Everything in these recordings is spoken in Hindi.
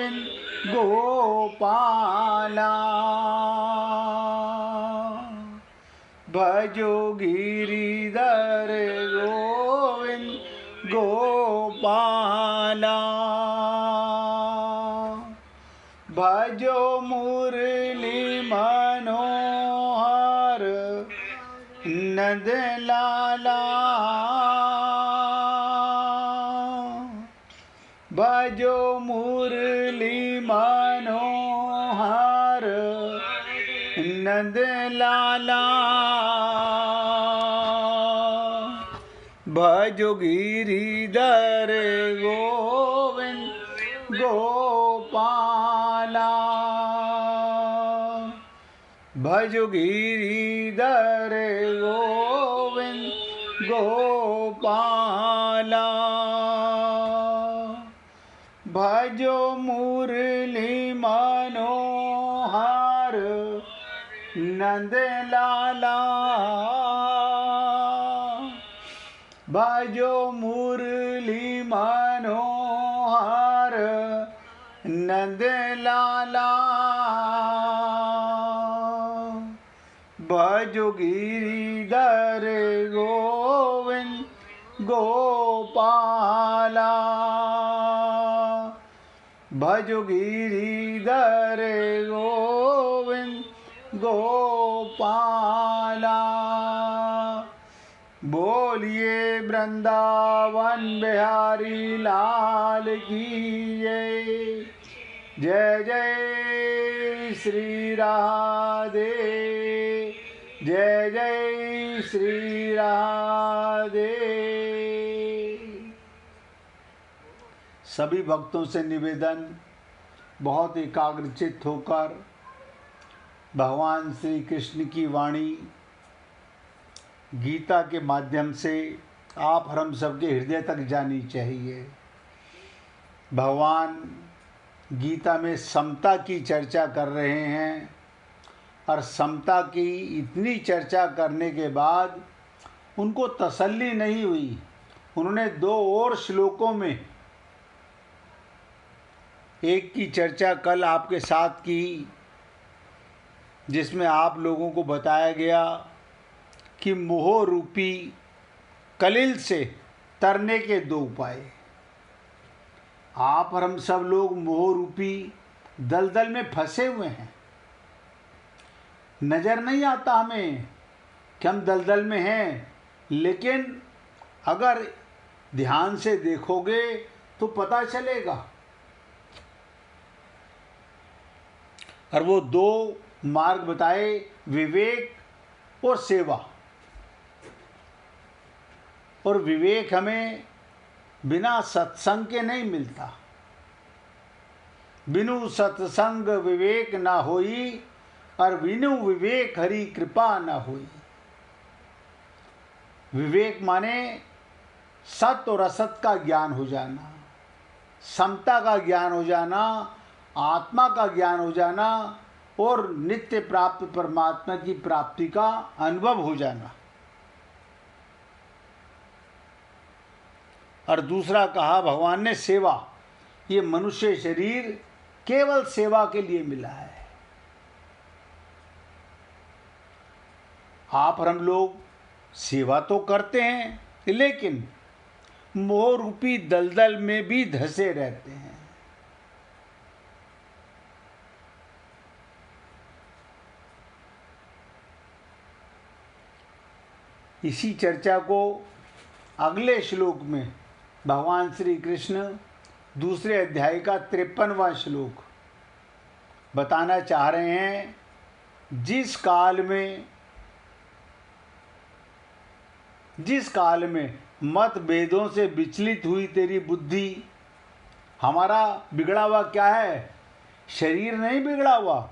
गोविंद गोपाला। भजो गिरिधर गोविंद गोपाला। भजो मुरली मनोहर नंद लाला। भजो मुरली मनोहर नंद लाला। भजो गिरिधर गोविंद गोपाला। भजो गिरिधर गोविंद गोपाला। भजो मुरली मनोहर नंद लाला। भजो मुरली मनोहर नंद लाला। भजो गिरिधर गोविंद गोपाला। भजो गिरिधर गोविंद गोपाला। बोलिए वृंदावन बिहारी लाल की जय। जय जय श्री राधे। जय जय श्री राधे। सभी भक्तों से निवेदन, बहुत एकाग्रचित्त होकर भगवान श्री कृष्ण की वाणी गीता के माध्यम से आप हम सबके हृदय तक जानी चाहिए। भगवान गीता में समता की चर्चा कर रहे हैं और समता की इतनी चर्चा करने के बाद उनको तसल्ली नहीं हुई। उन्होंने 2 और श्लोकों में, एक की चर्चा कल आपके साथ की जिसमें आप लोगों को बताया गया कि मोह रूपी कलिल से तरने के 2 उपाय। आप और हम सब लोग मोह रूपी दलदल में फंसे हुए हैं। नज़र नहीं आता हमें कि हम दलदल में हैं, लेकिन अगर ध्यान से देखोगे तो पता चलेगा। और वो 2 मार्ग बताए, विवेक और सेवा। और विवेक हमें बिना सत्संग के नहीं मिलता। बिनु सत्संग विवेक ना होई, और बिनु विवेक हरि कृपा ना होई। विवेक माने सत और असत का ज्ञान हो जाना, समता का ज्ञान हो जाना, आत्मा का ज्ञान हो जाना और नित्य प्राप्त परमात्मा की प्राप्ति का अनुभव हो जाना। और दूसरा कहा भगवान ने सेवा। ये मनुष्य शरीर केवल सेवा के लिए मिला है। आप और हम लोग सेवा तो करते हैं, लेकिन मोह रूपी दलदल में भी धंसे रहते हैं। इसी चर्चा को अगले श्लोक में भगवान श्री कृष्ण दूसरे अध्याय का 53वां श्लोक बताना चाह रहे हैं। जिस काल में मतभेदों से विचलित हुई तेरी बुद्धि। हमारा बिगड़ा हुआ क्या है? शरीर नहीं बिगड़ा हुआ,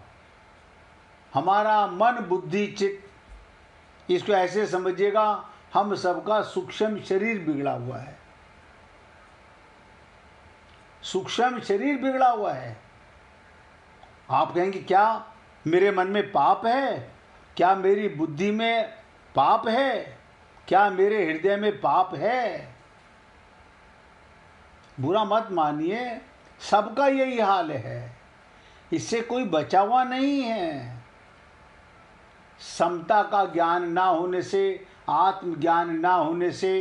हमारा मन बुद्धि चित्त। इसको ऐसे समझिएगा, हम सबका सूक्ष्म शरीर बिगड़ा हुआ है। सूक्ष्म शरीर बिगड़ा हुआ है। आप कहेंगे क्या मेरे मन में पाप है? क्या मेरी बुद्धि में पाप है? क्या मेरे हृदय में पाप है? बुरा मत मानिए, सबका यही हाल है, इससे कोई बचा हुआ नहीं है। समता का ज्ञान ना होने से, आत्मज्ञान ना होने से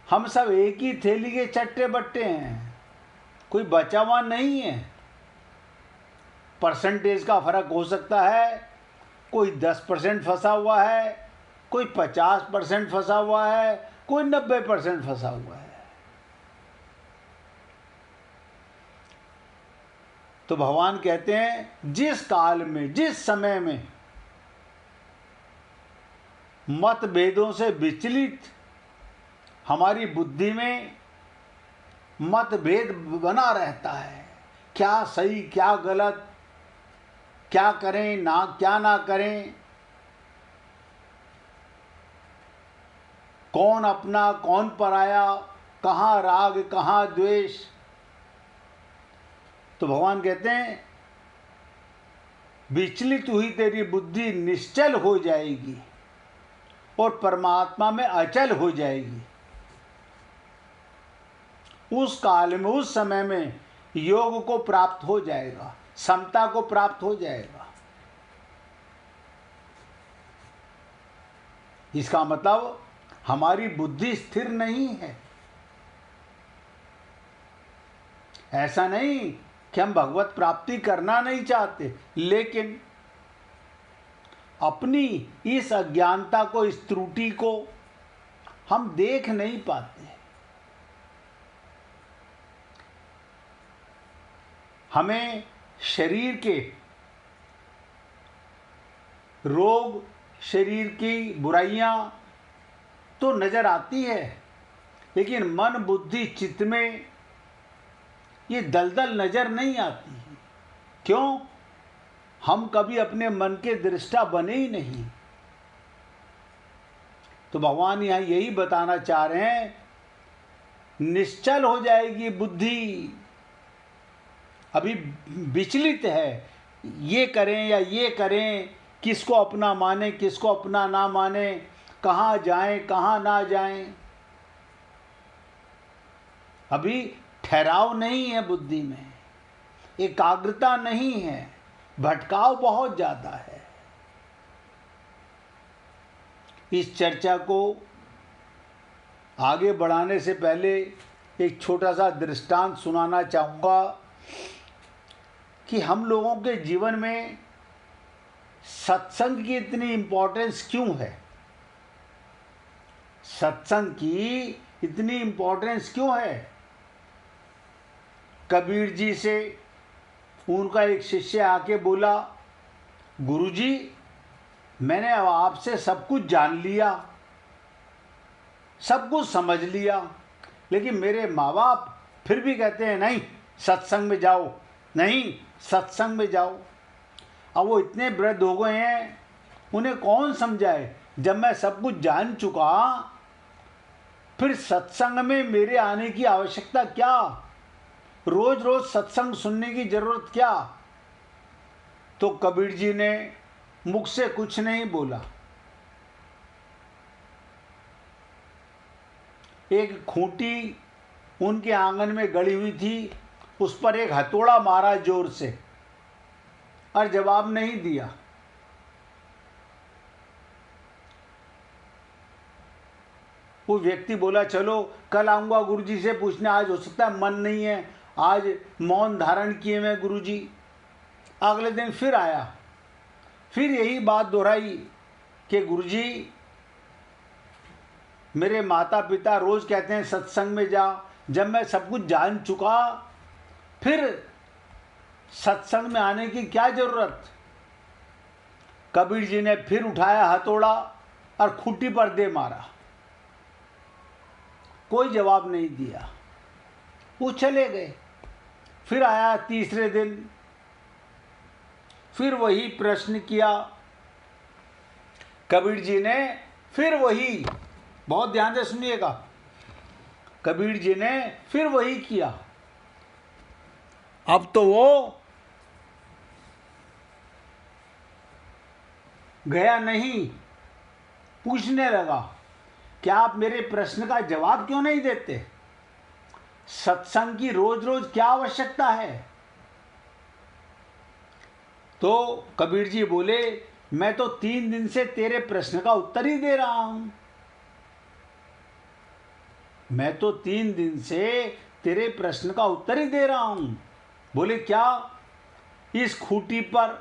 हम सब एक ही थैली के चट्टे बट्टे हैं, कोई बचा हुआ नहीं है। परसेंटेज का फर्क हो सकता है, कोई 10% फंसा हुआ है, कोई 50% फंसा हुआ है, कोई 90% फंसा हुआ है। तो भगवान कहते हैं जिस काल में, जिस समय में मतभेदों से विचलित हमारी बुद्धि में मतभेद बना रहता है, क्या सही क्या गलत, क्या करें ना क्या ना करें, कौन अपना कौन पराया, कहाँ राग कहाँ द्वेष। तो भगवान कहते हैं विचलित हुई तेरी बुद्धि निश्चल हो जाएगी और परमात्मा में अचल हो जाएगी। उस काल में, उस समय में योग को प्राप्त हो जाएगा, समता को प्राप्त हो जाएगा। इसका मतलब हमारी बुद्धि स्थिर नहीं है। ऐसा नहीं कि हम भगवत प्राप्ति करना नहीं चाहते, लेकिन अपनी इस अज्ञानता को, इस त्रुटि को हम देख नहीं पाते। हमें शरीर के रोग, शरीर की बुराइयां तो नजर आती है, लेकिन मन बुद्धि चित्त में ये दलदल नजर नहीं आती। क्यों? हम कभी अपने मन के दृष्टा बने ही नहीं। तो भगवान यहां यही बताना चाह रहे हैं, निश्चल हो जाएगी बुद्धि। अभी विचलित है, ये करें या ये करें, किसको अपना माने किसको अपना ना माने, कहाँ जाएं कहाँ ना जाएं। अभी ठहराव नहीं है बुद्धि में, एकाग्रता नहीं है, भटकाव बहुत ज़्यादा है। इस चर्चा को आगे बढ़ाने से पहले एक छोटा सा दृष्टांत सुनाना चाहूँगा कि हम लोगों के जीवन में सत्संग की इतनी इम्पोर्टेंस क्यों है। सत्संग की इतनी इम्पोर्टेंस क्यों है। कबीर जी से उनका एक शिष्य आके बोला, गुरुजी मैंने अब आपसे सब कुछ जान लिया, सब कुछ समझ लिया, लेकिन मेरे माँ बाप फिर भी कहते हैं नहीं सत्संग में जाओ, नहीं सत्संग में जाओ। अब वो इतने वृद्ध हो गए हैं, उन्हें कौन समझाए। जब मैं सब कुछ जान चुका, फिर सत्संग में मेरे आने की आवश्यकता क्या, रोज रोज सत्संग सुनने की जरूरत क्या। तो कबीर जी ने मुख से कुछ नहीं बोला। एक खूंटी उनके आंगन में गड़ी हुई थी, उस पर एक हथौड़ा मारा जोर से और जवाब नहीं दिया। वो व्यक्ति बोला चलो कल आऊँगा गुरुजी से पूछने, आज हो सकता है मन नहीं है, आज मौन धारण किए मैं गुरुजी। अगले दिन फिर आया, फिर यही बात दोहराई कि गुरुजी मेरे माता पिता रोज़ कहते हैं सत्संग में जा, जब मैं सब कुछ जान चुका फिर सत्संग में आने की क्या ज़रूरत। कबीर जी ने फिर उठाया हथौड़ा और खूंटी पर दे मारा, कोई जवाब नहीं दिया, वो चले गए। फिर आया तीसरे दिन, फिर वही प्रश्न किया। कबीर जी ने फिर वही, बहुत ध्यान से सुनिएगा, कबीर जी ने फिर वही किया। अब तो वो गया नहीं, पूछने लगा क्या आप मेरे प्रश्न का जवाब क्यों नहीं देते। सत्संग की रोज रोज क्या आवश्यकता है? तो कबीर जी बोले, मैं तो 3 दिन से तेरे प्रश्न का उत्तर ही दे रहा हूं। मैं तो 3 दिन से तेरे प्रश्न का उत्तर ही दे रहा हूं। बोले क्या? इस खूंटी पर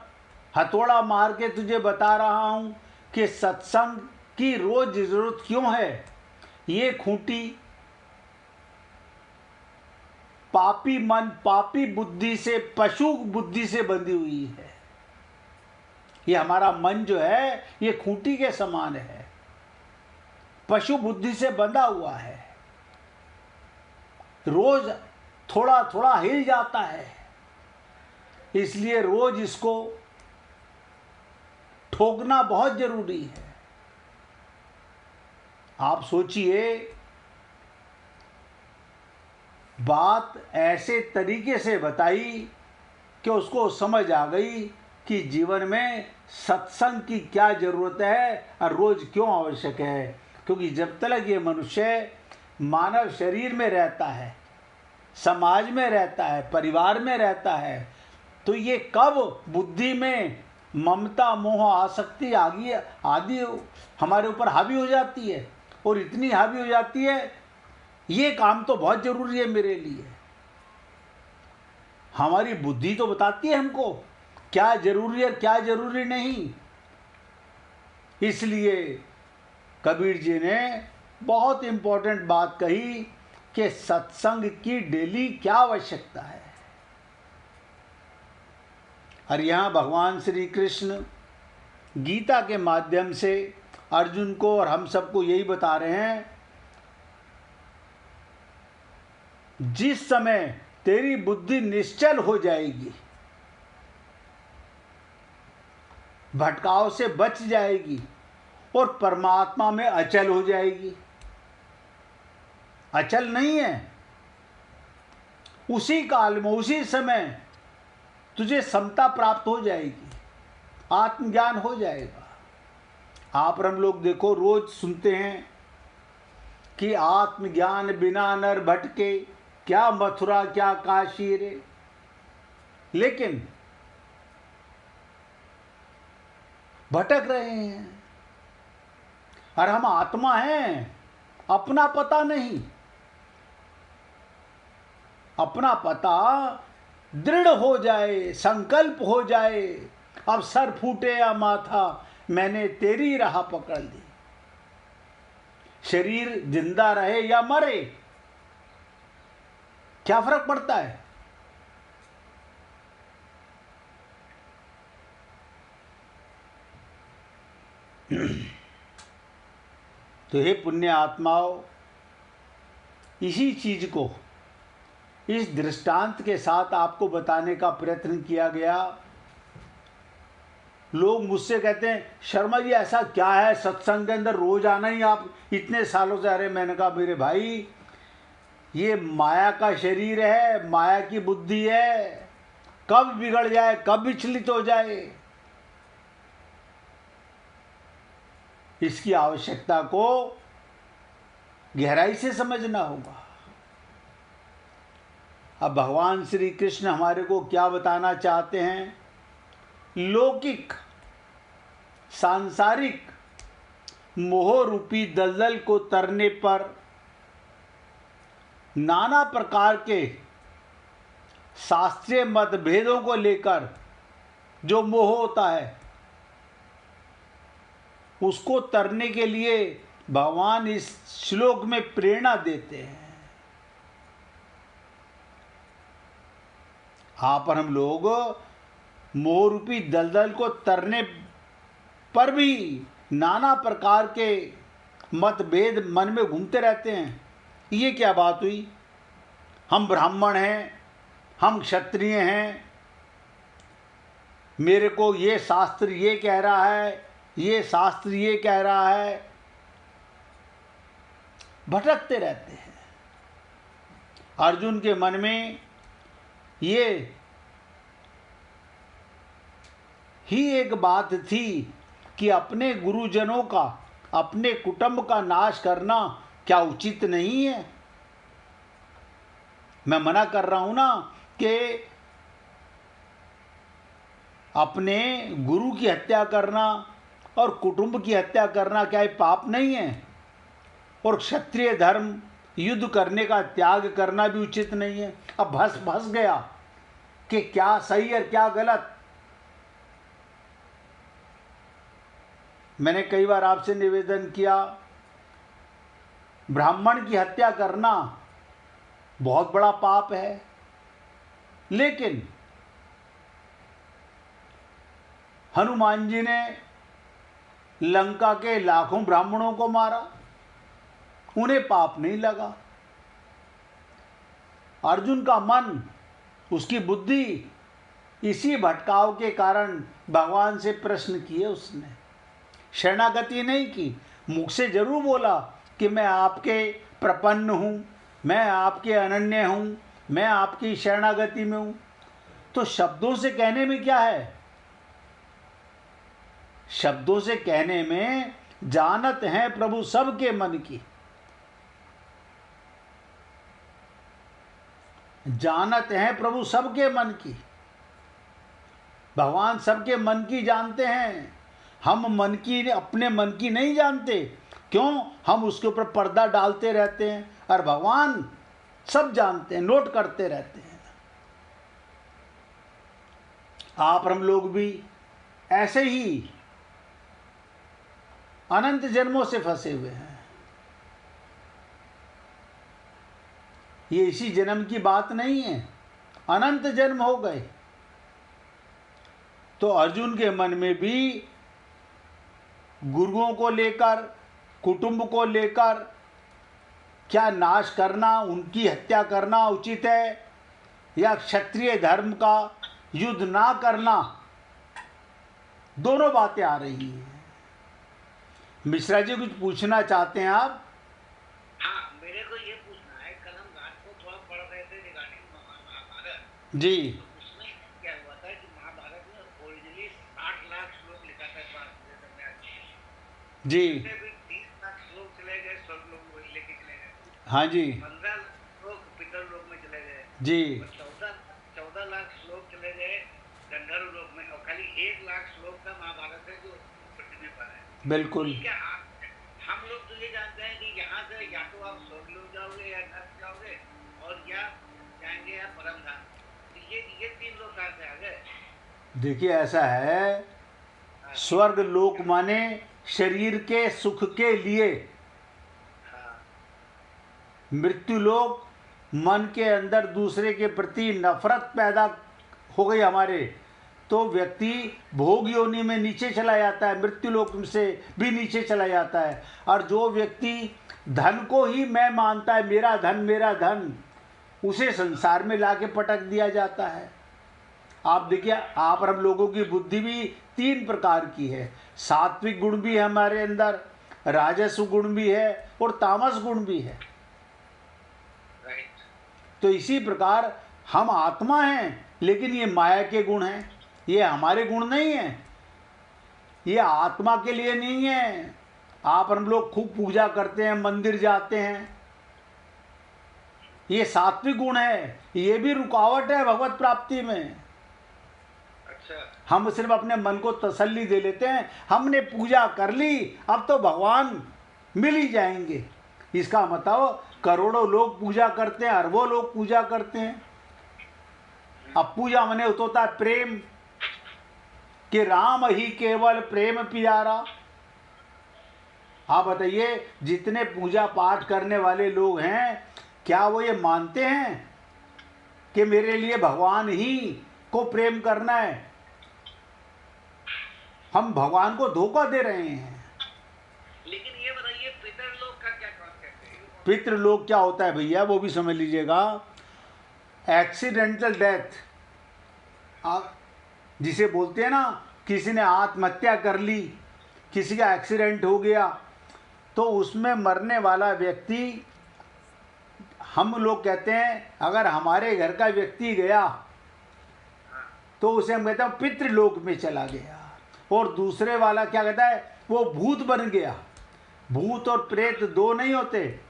हथौड़ा मार के तुझे बता रहा हूं कि सत्संग की रोज जरूरत क्यों है। ये खूंटी पापी मन, पापी बुद्धि से, पशु बुद्धि से बंधी हुई है। ये हमारा मन जो है ये खूंटी के समान है, पशु बुद्धि से बंधा हुआ है। रोज थोड़ा थोड़ा हिल जाता है, इसलिए रोज इसको ठोकना बहुत जरूरी है। आप सोचिए, बात ऐसे तरीके से बताई कि उसको समझ आ गई कि जीवन में सत्संग की क्या जरूरत है और रोज क्यों आवश्यक है। क्योंकि जब तक ये मनुष्य मानव शरीर में रहता है, समाज में रहता है, परिवार में रहता है, तो ये कब बुद्धि में ममता, मोह, आसक्ति आदि हमारे ऊपर हावी हो जाती है। और इतनी हावी हो जाती है, ये काम तो बहुत जरूरी है मेरे लिए। हमारी बुद्धि तो बताती है हमको क्या जरूरी है क्या जरूरी नहीं। इसलिए कबीर जी ने बहुत इंपॉर्टेंट बात कही कि सत्संग की डेली क्या आवश्यकता है। और यहाँ भगवान श्री कृष्ण गीता के माध्यम से अर्जुन को और हम सबको यही बता रहे हैं, जिस समय तेरी बुद्धि निश्चल हो जाएगी, भटकाव से बच जाएगी और परमात्मा में अचल हो जाएगी। अचल नहीं है, उसी काल में, उसी समय तुझे समता प्राप्त हो जाएगी, आत्मज्ञान हो जाएगा। आप और हम लोग देखो, रोज सुनते हैं कि आत्मज्ञान बिना नर भटके, क्या मथुरा क्या काशी रे। लेकिन भटक रहे हैं और हम आत्मा हैं, अपना पता नहीं। अपना पता दृढ़ हो जाए, संकल्प हो जाए, अब सर फूटे या माथा, मैंने तेरी राह पकड़ ली। शरीर जिंदा रहे या मरे, क्या फर्क पड़ता है? तो हे पुण्य आत्माओं, इसी चीज को इस दृष्टांत के साथ आपको बताने का प्रयत्न किया गया। लोग मुझसे कहते हैं, शर्मा जी ऐसा क्या है सत्संग के अंदर रोज आना ही आप इतने सालों से? अरे मैंने कहा, मेरे भाई, ये माया का शरीर है, माया की बुद्धि है, कब बिगड़ जाए, कब विचलित हो जाए, इसकी आवश्यकता को गहराई से समझना होगा। अब भगवान श्री कृष्ण हमारे को क्या बताना चाहते हैं? लौकिक सांसारिक मोह रूपी दलदल को तरने पर नाना प्रकार के शास्त्रीय मतभेदों को लेकर जो मोह होता है, उसको तरने के लिए भगवान इस श्लोक में प्रेरणा देते हैं। आप और हम लोग मोह रूपी दलदल को तरने पर भी नाना प्रकार के मतभेद मन में घूमते रहते हैं। ये क्या बात हुई? हम ब्राह्मण हैं, हम क्षत्रिय हैं, मेरे को ये शास्त्र ये कह रहा है, ये शास्त्र ये कह रहा है, भटकते रहते हैं। अर्जुन के मन में ये ही एक बात थी कि अपने गुरुजनों का, अपने कुटुंब का नाश करना क्या उचित नहीं है? मैं मना कर रहा हूं ना कि अपने गुरु की हत्या करना और कुटुंब की हत्या करना क्या ये पाप नहीं है? और क्षत्रिय धर्म युद्ध करने का त्याग करना भी उचित नहीं है। अब फंस गया कि क्या सही और क्या गलत। मैंने कई बार आपसे निवेदन किया, ब्राह्मण की हत्या करना बहुत बड़ा पाप है, लेकिन हनुमान जी ने लंका के लाखों ब्राह्मणों को मारा, उन्हें पाप नहीं लगा। अर्जुन का मन, उसकी बुद्धि इसी भटकाव के कारण भगवान से प्रश्न किए, उसने शरणागति नहीं की। मुख से जरूर बोला कि मैं आपके प्रपन्न हूँ, मैं आपके अनन्य हूँ, मैं आपकी शरणागति में हूँ। तो शब्दों से कहने में क्या है? शब्दों से कहने में जानत है प्रभु सबके मन की, जानत है प्रभु सबके मन की। भगवान सबके मन की जानते हैं, हम मन की, अपने मन की नहीं जानते। क्यों? हम उसके ऊपर पर्दा डालते रहते हैं, और भगवान सब जानते हैं, नोट करते रहते हैं। आप और हम लोग भी ऐसे ही अनंत जन्मों से फंसे हुए हैं। ये इसी जन्म की बात नहीं है, अनंत जन्म हो गए। तो अर्जुन के मन में भी गुरुओं को लेकर, कुटुंब को लेकर क्या नाश करना, उनकी हत्या करना उचित है, या क्षत्रिय धर्म का युद्ध ना करना, दोनों बातें आ रही हैं। मिश्रा जी कुछ पूछना चाहते हैं आप? हाँ, मेरे को ये पूछना है, कल हम रात को थोड़ा पढ़ रहे थे रिगार्डिंग महाभारत जी। तो उसमें क्या हुआ था कि महाभारत में ओरिजिनली 60 लाख श्लोक लिखा था जी। भी 30 लाख श्लोक चले गए, स्वर्ग लोग लेके चले गए। हाँ जी। 15 लाख श्लोक पितर लोक में चले गए जी। और 14 लाख श्लोक चले गए गंधर्व लोक में, और खाली 1 लाख श्लोक का महाभारत है जो पृथ्वी पर है। बिल्कुल। क्या हम लोग तो ये जानते हैं कि यहाँ से या तो आप स्वर्ग लोग जाओगे या नर्क जाओगे, और या जाएंगे या परम धाम। तो ये 3 लोग कहाँ से आ गए? देखिए ऐसा है, स्वर्ग लोक माने शरीर के सुख के लिए, मृत्यु लोक मन के अंदर दूसरे के प्रति नफरत पैदा हो गई हमारे, तो व्यक्ति भोग योनि में नीचे चला जाता है, मृत्यु लोक से भी नीचे चला जाता है। और जो व्यक्ति धन को ही मैं मानता है, मेरा धन मेरा धन, उसे संसार में लाके पटक दिया जाता है। आप देखिए, आप और हम लोगों की बुद्धि भी 3 प्रकार की है। सात्विक गुण भी है हमारे अंदर, राजस्व गुण भी है, और तामस गुण भी है। तो इसी प्रकार हम आत्मा हैं, लेकिन ये माया के गुण हैं, ये हमारे गुण नहीं हैं, ये आत्मा के लिए नहीं है। आप हम लोग खूब पूजा करते हैं, मंदिर जाते हैं, ये सात्विक गुण है, ये भी रुकावट है भगवत प्राप्ति में। हम सिर्फ अपने मन को तसल्ली दे लेते हैं, हमने पूजा कर ली, अब तो भगवान मिल ही जाएंगे। इसका मतलब करोड़ों लोग पूजा करते हैं, अरबों लोग पूजा करते हैं। अब पूजा मने होता है प्रेम, कि राम ही केवल प्रेम प्यारा। आप बताइए, जितने पूजा पाठ करने वाले लोग हैं, क्या वो ये मानते हैं कि मेरे लिए भगवान ही को प्रेम करना है? हम भगवान को धोखा दे रहे हैं। लेकिन ये बताइए, पितरलोक का क्या कॉन्सेप्ट है? पितृलोक क्या होता है भैया, वो भी समझ लीजिएगा। एक्सीडेंटल डेथ, आप जिसे बोलते हैं ना, किसी ने आत्महत्या कर ली, किसी का एक्सीडेंट हो गया, तो उसमें मरने वाला व्यक्ति, हम लोग कहते हैं अगर हमारे घर का व्यक्ति गया तो उसे हम कहते हैं पितृलोक में चला गया। और दूसरे वाला क्या कहता है, वो भूत बन गया। भूत और प्रेत 2 नहीं होते,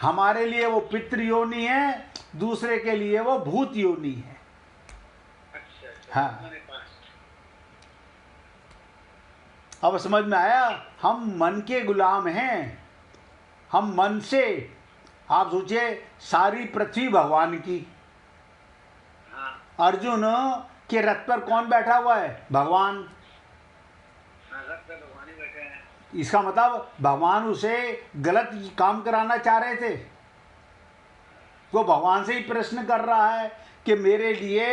हमारे लिए वो पितृ योनि है, दूसरे के लिए वो भूत योनि है। अच्छा अच्छा, हाँ। मैंने पास। अब समझ में आया? हम मन के गुलाम हैं। हम मन से, आप सोचिए, सारी पृथ्वी भगवान की। हाँ अर्जुन के रथ पर कौन बैठा हुआ है? भगवान। हाँ, रथ पे भगवान ही बैठे हैं। इसका मतलब भगवान उसे गलत काम कराना चाह रहे थे। वो भगवान से ही प्रश्न कर रहा है कि मेरे लिए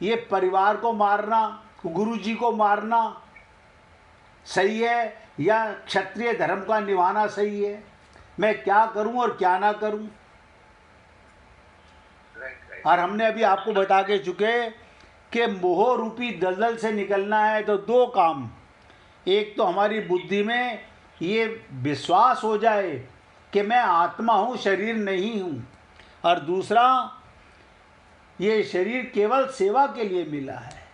ये परिवार को मारना, गुरु जी को मारना सही है या क्षत्रिय धर्म का निभाना सही है? मैं क्या करूं और क्या ना करूं? Right right. और हमने अभी आपको बता के चुके कि मोह रूपी दलदल से निकलना है तो दो काम। एक तो हमारी बुद्धि में ये विश्वास हो जाए कि मैं आत्मा हूँ, शरीर नहीं हूँ, और दूसरा ये शरीर केवल सेवा के लिए मिला है।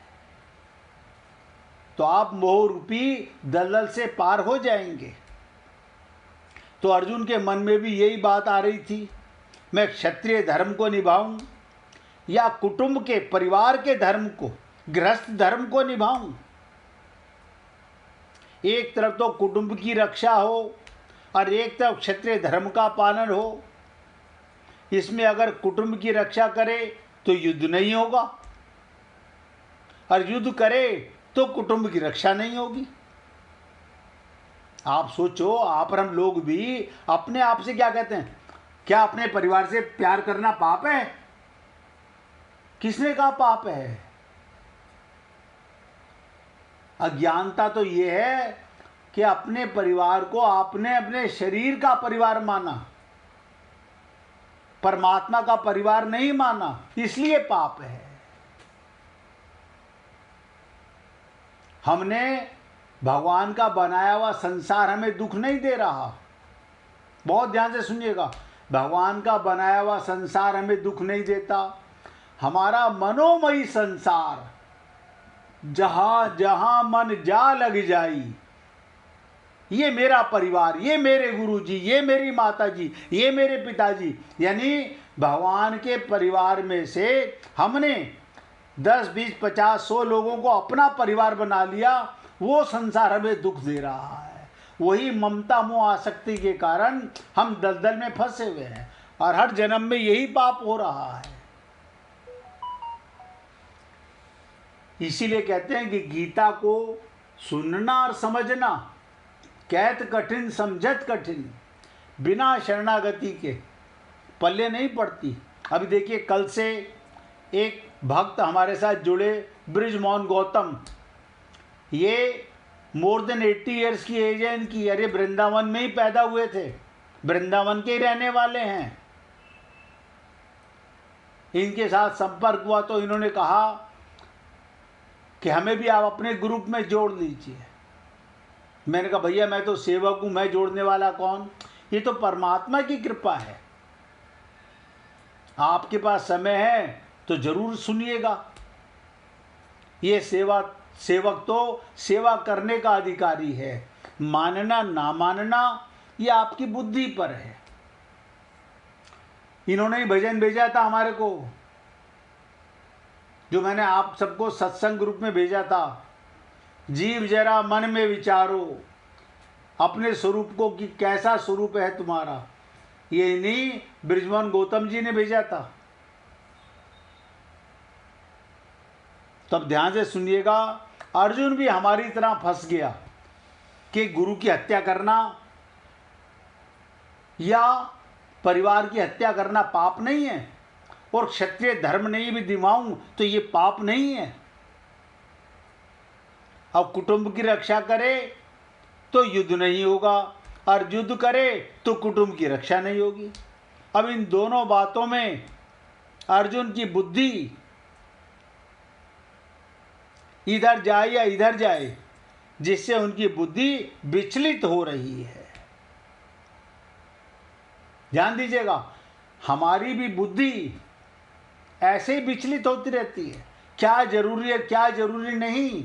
तो आप मोह रूपी दलदल से पार हो जाएंगे। तो अर्जुन के मन में भी यही बात आ रही थी, मैं क्षत्रिय धर्म को निभाऊं या कुटुंब के, परिवार के धर्म को, गृहस्थ धर्म को निभाऊं। एक तरफ तो कुटुंब की रक्षा हो और एक तरफ क्षत्रिय धर्म का पालन हो। इसमें अगर कुटुंब की रक्षा करे तो युद्ध नहीं होगा, और युद्ध करे तो कुटुंब की रक्षा नहीं होगी। आप सोचो, आप और हम लोग भी अपने आप से क्या कहते हैं? क्या अपने परिवार से प्यार करना पाप है? किसने कहा पाप है? अज्ञानता तो ये है कि अपने परिवार को आपने अपने शरीर का परिवार माना, परमात्मा का परिवार नहीं माना, इसलिए पाप है। हमने भगवान का बनाया हुआ संसार हमें दुख नहीं दे रहा। बहुत ध्यान से सुनिएगा, भगवान का बनाया हुआ संसार हमें दुख नहीं देता। हमारा मनोमयी संसार, जहां जहां मन जा लग जाई, ये मेरा परिवार, ये मेरे गुरुजी, ये मेरी माताजी, ये मेरे पिताजी, यानी भगवान के परिवार में से हमने 10, 20, 50, 100 लोगों को अपना परिवार बना लिया। वो संसार हमें दुख दे रहा है। वही ममता मोह आसक्ति के कारण हम दलदल में फंसे हुए हैं, और हर जन्म में यही पाप हो रहा है। इसीलिए कहते हैं कि गीता को सुनना और समझना कहत कठिन समझत कठिन, बिना शरणागति के पल्ले नहीं पड़ती। अभी देखिए, कल से एक भक्त हमारे साथ जुड़े, ब्रिजमोहन गौतम। ये मोर देन 80 ईयर्स की एज है इनकी। अरे वृंदावन में ही पैदा हुए थे, वृंदावन के ही रहने वाले हैं। इनके साथ संपर्क हुआ तो इन्होंने कहा कि हमें भी आप अपने ग्रुप में जोड़ लीजिए। मैंने कहा भैया मैं तो सेवक हूँ, मैं जोड़ने वाला कौन? ये तो परमात्मा की कृपा है। आपके पास समय है तो जरूर सुनिएगा। ये सेवक तो सेवा करने का अधिकारी है, मानना ना मानना ये आपकी बुद्धि पर है। इन्होंने ही भजन भेजा था हमारे को, जो मैंने आप सबको सत्संग ग्रुप में भेजा था। जीव जरा मन में विचारो अपने स्वरूप को कि कैसा स्वरूप है तुम्हारा। ये नहीं ब्रिजमोहन गौतम जी ने भेजा था। तब ध्यान से सुनिएगा, अर्जुन भी हमारी तरह फंस गया कि गुरु की हत्या करना या परिवार की हत्या करना पाप नहीं है, और क्षत्रिय धर्म नहीं भी निभाऊं तो ये पाप नहीं है। अब कुटुंब की रक्षा करे तो युद्ध नहीं होगा, और युद्ध करे तो कुटुंब की रक्षा नहीं होगी। अब इन दोनों बातों में अर्जुन की बुद्धि इधर जाए या इधर जाए, जिससे उनकी बुद्धि विचलित हो रही है। ध्यान दीजिएगा, हमारी भी बुद्धि ऐसे ही विचलित होती रहती है। क्या जरूरी है, क्या जरूरी नहीं,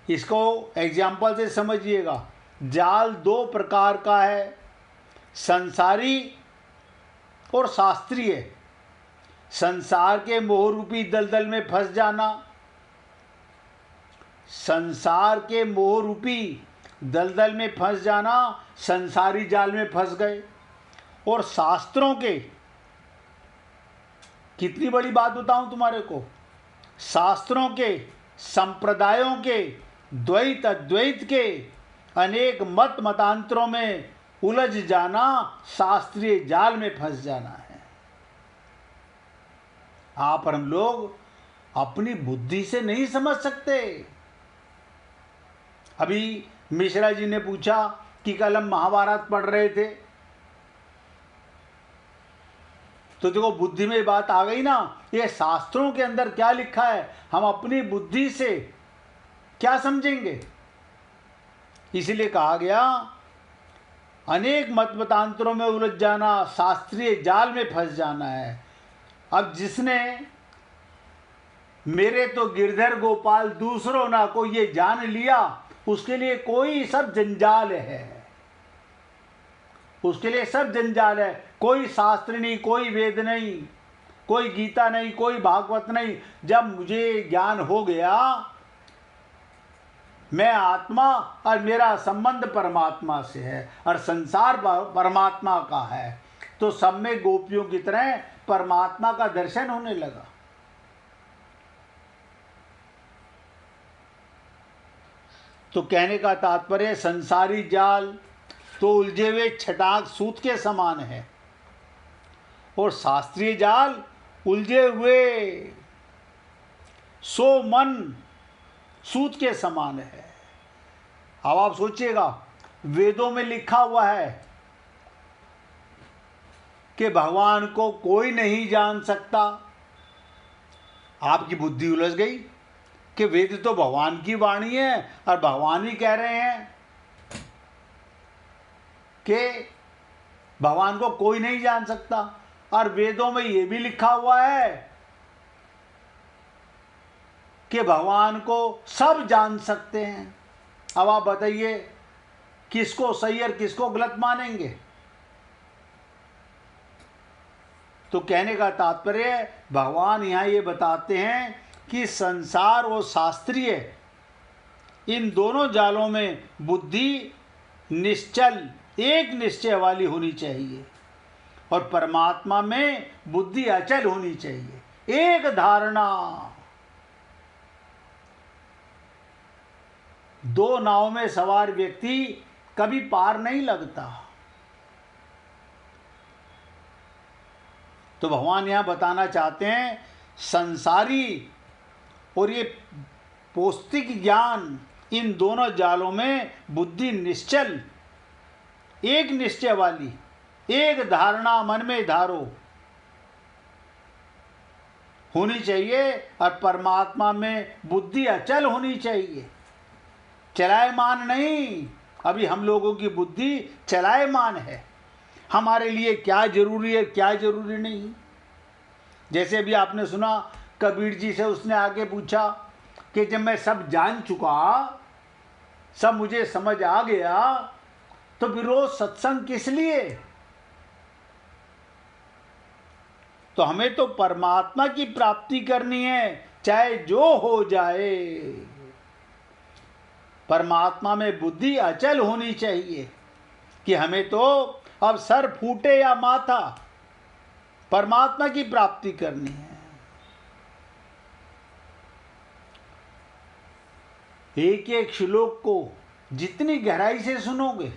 इसको एग्जाम्पल से समझिएगा। जाल दो प्रकार का है, संसारी और शास्त्रीय संसार के मोह रूपी दलदल में फंस जाना, संसार के मोह रूपी दलदल में फंस जाना, संसारी जाल में फंस गए। और शास्त्रों के, कितनी बड़ी बात बताऊं तुम्हारे को, शास्त्रों के, संप्रदायों के, द्वैत अद्वैत के अनेक मत मतांतरों में उलझ जाना, शास्त्रीय जाल में फंस जाना है। आप और हम लोग अपनी बुद्धि से नहीं समझ सकते। अभी मिश्रा जी ने पूछा कि कल हम महाभारत पढ़ रहे थे, तो देखो बुद्धि में बात आ गई ना, ये शास्त्रों के अंदर क्या लिखा है हम अपनी बुद्धि से क्या समझेंगे। इसलिए कहा गया अनेक मत मतांतरों में उलझ जाना, शास्त्रीय जाल में फंस जाना है। अब जिसने मेरे तो गिरधर गोपाल दूसरों ना को ये जान लिया, उसके लिए कोई सब जंजाल है, उसके लिए सब जंजाल है। कोई शास्त्र नहीं, कोई वेद नहीं, कोई गीता नहीं, कोई भागवत नहीं। जब मुझे ज्ञान हो गया मैं आत्मा और मेरा संबंध परमात्मा से है और संसार परमात्मा का है, तो सब में गोपियों की तरह परमात्मा का दर्शन होने लगा। तो कहने का तात्पर्य संसारी जाल तो उलझे हुए छटाक सूत के समान है और शास्त्रीय जाल उलझे हुए सो मन सूत के समान है। अब आप सोचिएगा, वेदों में लिखा हुआ है कि भगवान को कोई नहीं जान सकता, आपकी बुद्धि उलझ गई कि वेद तो भगवान की वाणी है और भगवान ही कह रहे हैं कि भगवान को कोई नहीं जान सकता, और वेदों में यह भी लिखा हुआ है कि भगवान को सब जान सकते हैं। अब आप बताइए किसको सही और किसको गलत मानेंगे। तो कहने का तात्पर्य भगवान यहाँ ये बताते हैं कि संसार और शास्त्रीय इन दोनों जालों में बुद्धि निश्चल एक निश्चय वाली होनी चाहिए और परमात्मा में बुद्धि अचल होनी चाहिए, एक धारणा। दो नाव में सवार व्यक्ति कभी पार नहीं लगता। तो भगवान यहां बताना चाहते हैं संसारी और ये पौष्टिक ज्ञान, इन दोनों जालों में बुद्धि निश्चल एक निश्चय वाली, एक धारणा मन में धारो होनी चाहिए और परमात्मा में बुद्धि अचल होनी चाहिए, चलायमान नहीं। अभी हम लोगों की बुद्धि चलायमान है, हमारे लिए क्या जरूरी है क्या जरूरी नहीं। जैसे अभी आपने सुना कबीर जी से, उसने आगे पूछा कि जब मैं सब जान चुका, सब मुझे समझ आ गया, तो फिर रोज सत्संग किस लिए। तो हमें तो परमात्मा की प्राप्ति करनी है, चाहे जो हो जाए। परमात्मा में बुद्धि अचल होनी चाहिए कि हमें तो अब सर फूटे या माथा परमात्मा की प्राप्ति करनी है। एक एक श्लोक को जितनी गहराई से सुनोगे,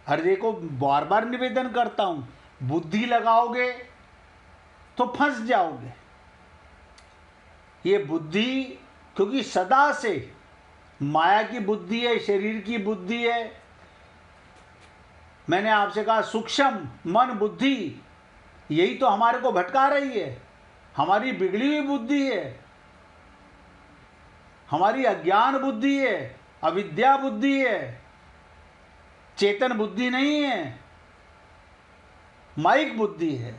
हर देखो बार बार निवेदन करता हूं, बुद्धि लगाओगे तो फंस जाओगे। ये बुद्धि क्योंकि सदा से माया की बुद्धि है, शरीर की बुद्धि है। मैंने आपसे कहा सूक्ष्म मन बुद्धि, यही तो हमारे को भटका रही है। हमारी बिगड़ी हुई बुद्धि है, हमारी अज्ञान बुद्धि है, अविद्या बुद्धि है, चेतन बुद्धि नहीं है, माइक बुद्धि है।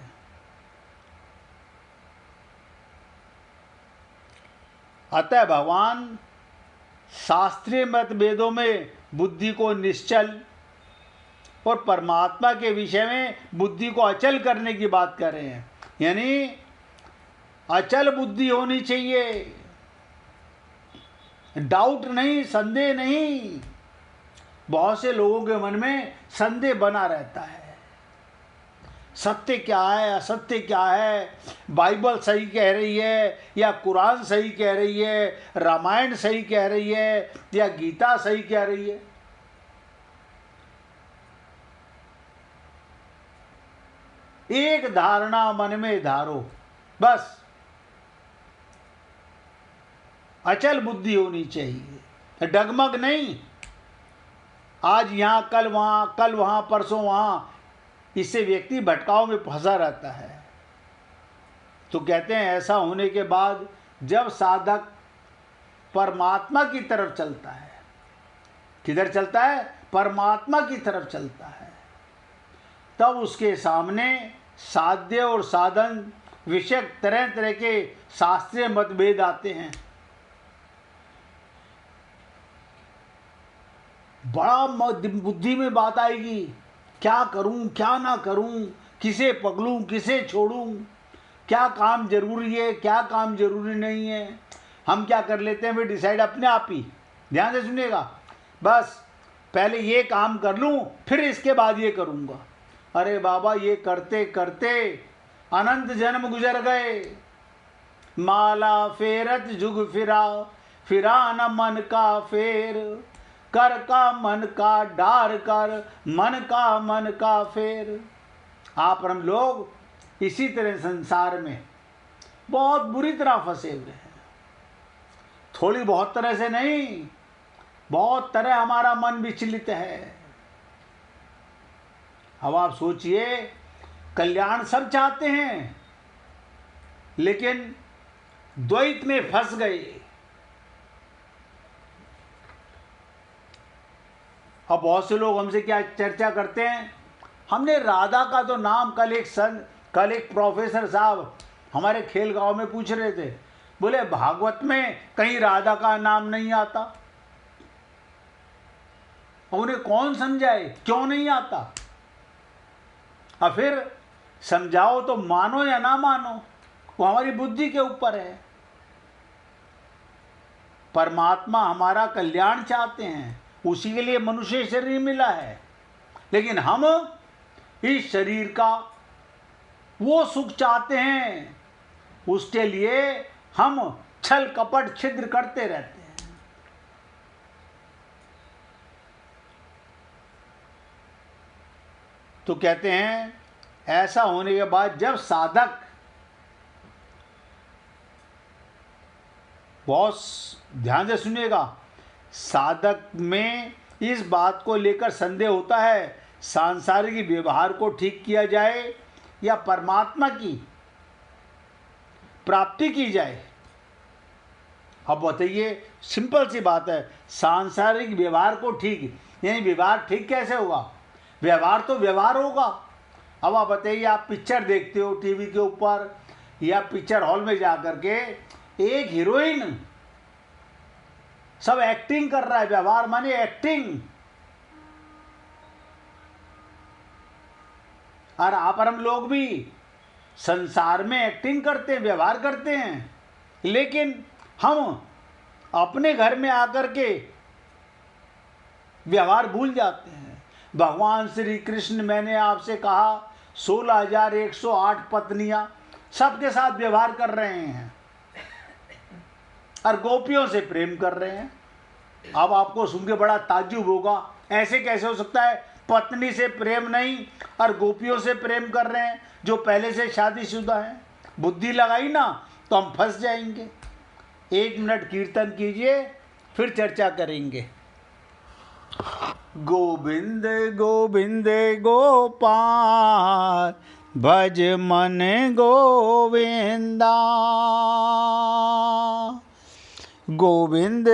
अतः भगवान शास्त्रीय मतभेदों में बुद्धि को निश्चल और परमात्मा के विषय में बुद्धि को अचल करने की बात कर रहे हैं। यानी अचल बुद्धि होनी चाहिए, डाउट नहीं, संदेह नहीं। बहुत से लोगों के मन में संदेह बना रहता है, सत्य क्या है, असत्य क्या है, बाइबल सही कह रही है या कुरान सही कह रही है, रामायण सही कह रही है या गीता सही कह रही है। एक धारणा मन में धारो, बस अचल बुद्धि होनी चाहिए, डगमग नहीं, आज यहाँ कल वहाँ परसों वहाँ। इससे व्यक्ति भटकाव में फंसा रहता है। तो कहते हैं ऐसा होने के बाद जब साधक परमात्मा की तरफ चलता है, किधर चलता है? परमात्मा की तरफ चलता है, तब उसके सामने साध्य और साधन विषयक तरह तरह के शास्त्रीय मतभेद आते हैं। बड़ा बुद्धि में बात आएगी, क्या करूं क्या ना करूं, किसे पकड़ूं किसे छोड़ूं, क्या काम जरूरी है क्या काम जरूरी नहीं है। हम क्या कर लेते हैं, वे डिसाइड अपने आप ही। ध्यान से सुनिएगा, बस पहले ये काम कर लूं फिर इसके बाद ये करूंगा। अरे बाबा, ये करते करते अनंत जन्म गुजर गए। माला फेरत जुग फिरा, फिरा न मन का फेर, कर का मन का डार कर, मन का फेर। आप और हम लोग इसी तरह संसार में बहुत बुरी तरह फंसे हुए हैं। थोड़ी बहुत तरह से नहीं, बहुत तरह हमारा मन विचलित है। अब आप सोचिए, कल्याण सब चाहते हैं लेकिन द्वैत में फंस गए। अब बहुत से लोग हमसे क्या चर्चा करते हैं, हमने राधा का तो नाम, कल एक प्रोफेसर साहब हमारे खेल गांव में पूछ रहे थे, बोले भागवत में कहीं राधा का नाम नहीं आता। उन्हें कौन समझाए क्यों नहीं आता। और फिर समझाओ तो मानो या ना मानो, वो हमारी बुद्धि के ऊपर है। परमात्मा हमारा कल्याण चाहते हैं, उसी के लिए मनुष्य शरीर मिला है, लेकिन हम इस शरीर का वो सुख चाहते हैं, उसके लिए हम छल कपट छिद्र करते रहते हैं। तो कहते हैं ऐसा होने के बाद जब साधक बहुत ध्यान से सुनिएगा, साधक में इस बात को लेकर संदेह होता है, सांसारिक व्यवहार को ठीक किया जाए या परमात्मा की प्राप्ति की जाए। अब बताइए, सिंपल सी बात है, सांसारिक व्यवहार को ठीक, यानी व्यवहार ठीक कैसे होगा? व्यवहार तो व्यवहार होगा। अब आप बताइए, आप पिक्चर देखते हो टीवी के ऊपर या पिक्चर हॉल में जाकर के, एक हीरोइन सब एक्टिंग कर रहा है, व्यवहार माने एक्टिंग, और आप और हम लोग भी संसार में एक्टिंग करते हैं, व्यवहार करते हैं, लेकिन हम अपने घर में आकर के व्यवहार भूल जाते हैं। भगवान श्री कृष्ण, मैंने आपसे कहा 16,108 पत्नियां सबके साथ व्यवहार कर रहे हैं और गोपियों से प्रेम कर रहे हैं। अब आपको सुन के बड़ा ताज्जुब होगा, ऐसे कैसे हो सकता है? पत्नी से प्रेम नहीं और गोपियों से प्रेम कर रहे हैं जो पहले से शादीशुदा हैं। बुद्धि लगाई ना तो हम फंस जाएंगे। 1 मिनट कीर्तन कीजिए, फिर चर्चा करेंगे। गोविंद गोविंद गोपाल, भज मन गोविंदा। गोविंद